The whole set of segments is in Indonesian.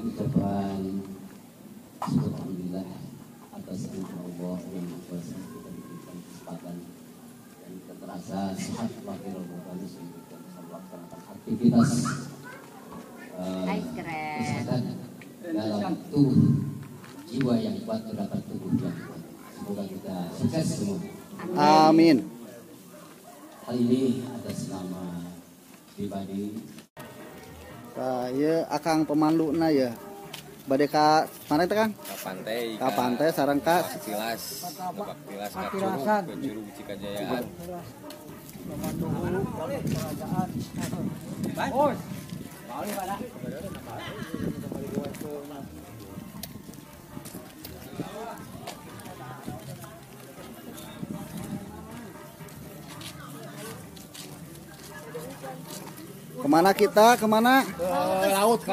ucapan alhamdulillah atas nikmat Allah yang kuasa kita diberikan kesempatan dan kita terasa sehat lahir batin sehingga bisa melaksanakan aktivitas kesehatan dalam tubuh, jiwa yang kuat terdapat tubuh yang kuat. Semoga kita sukses semua. Amin. Hal ini atas nama pribadi Saya Akang pemanduna ya. Bade ka mana teh Kang? Ka pantai sareng ka Tilas ka Curug Cikajayaan. Kemana kita? Kemana? Ke laut.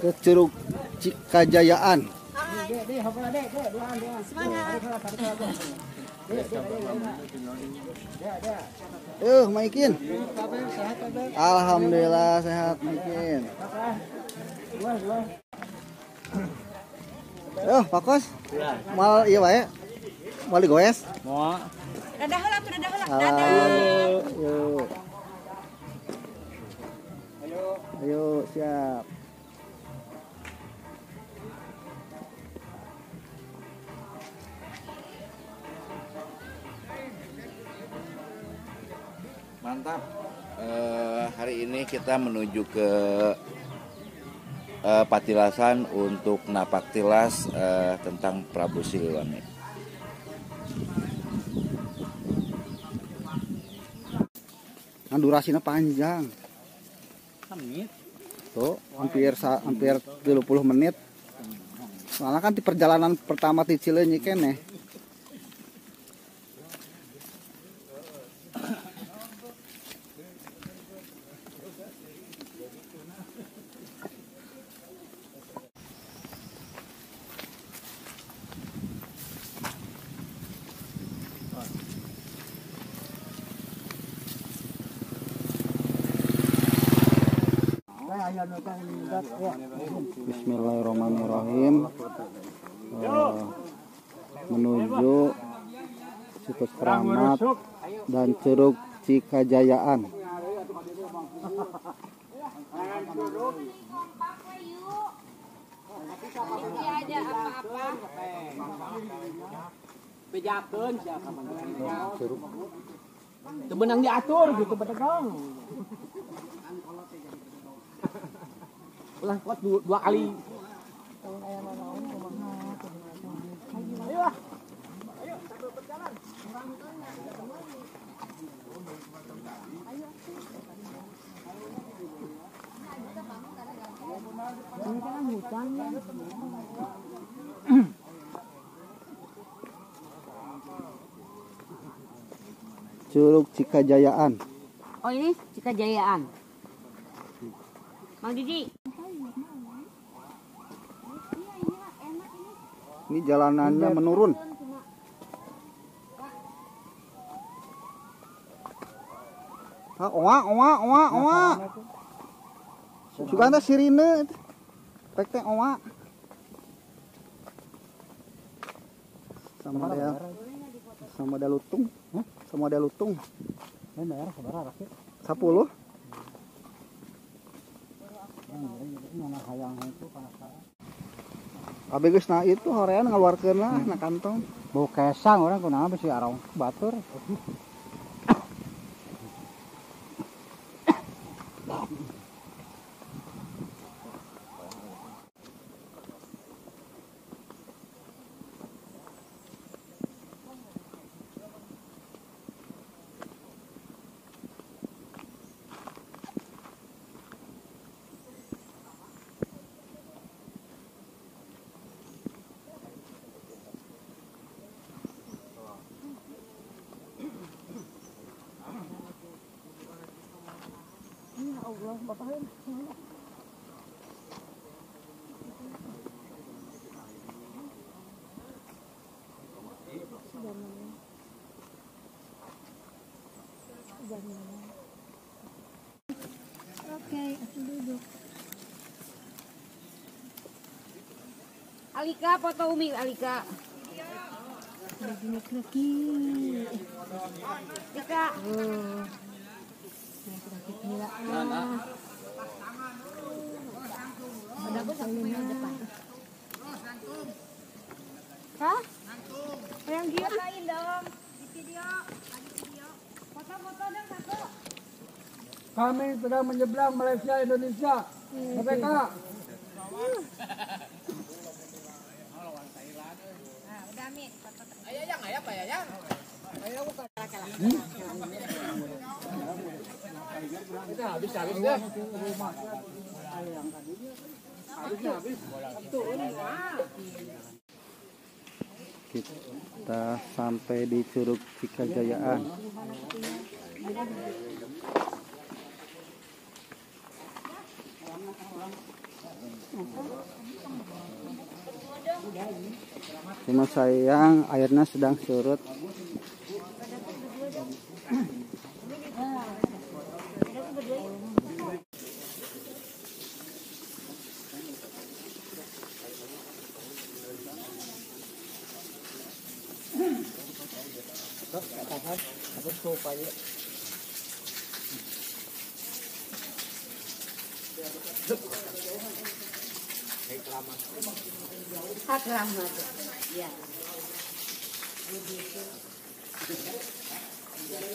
Ke Curug Cikajayaan. Maikin. Alhamdulillah sehat Maikin. Pak Kos. Mal iya wae. Mal digoes. Moal. Dadah heula. Yuk. Ayo siap. Mantap. Hari ini kita menuju ke Patilasan untuk napak tilas tentang Prabu Siliwangi. Nah, durasinya panjang. Tuh, hampir 30 menit. Soalnya kan di perjalanan pertama di Cileunyi keneh. Bismillahirrahmanirrahim. Menuju situs Keramat dan Curug Cikajayaan. Benang diatur gitu pedagang. Ulah kuat dua kali. Ayo sambil berjalan. Ini kan hutan. Curug Cikajayaan. Oh ini Cikajayaan. Mang Didi. Ini jalanannya menurun. Owa. Juga ada sirine. Tek teh owa. Sama ada lutung. Sama ada lutung. Ini daerah saudara rakyat. 10. Abi geus na itu horean ngaluarkeun lah na kantong. Bau kesang orang kunaon bisi arong batur. Allah, bapakin. Oke, aku duduk. Alika, foto Umi, Alika. Begini lagi. Alika. Gila. Ada aku sampai depan. Hah? Yang gila. Fotoin dong. Di video. Lagi video. Foto-foto dong satu. Kami sedang menyeberang Malaysia Indonesia. Merdeka. Udah, Mi. Kita sampai di Curug Cikajayaan. Cuma sayang airnya sedang surut. Hak rahmat. Ya. Hãy subscribe cho kênh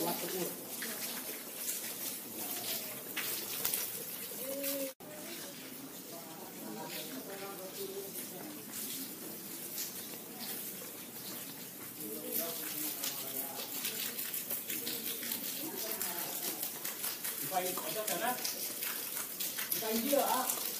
Ghiền Mì Gõ để không bỏ lỡ những video hấp dẫn.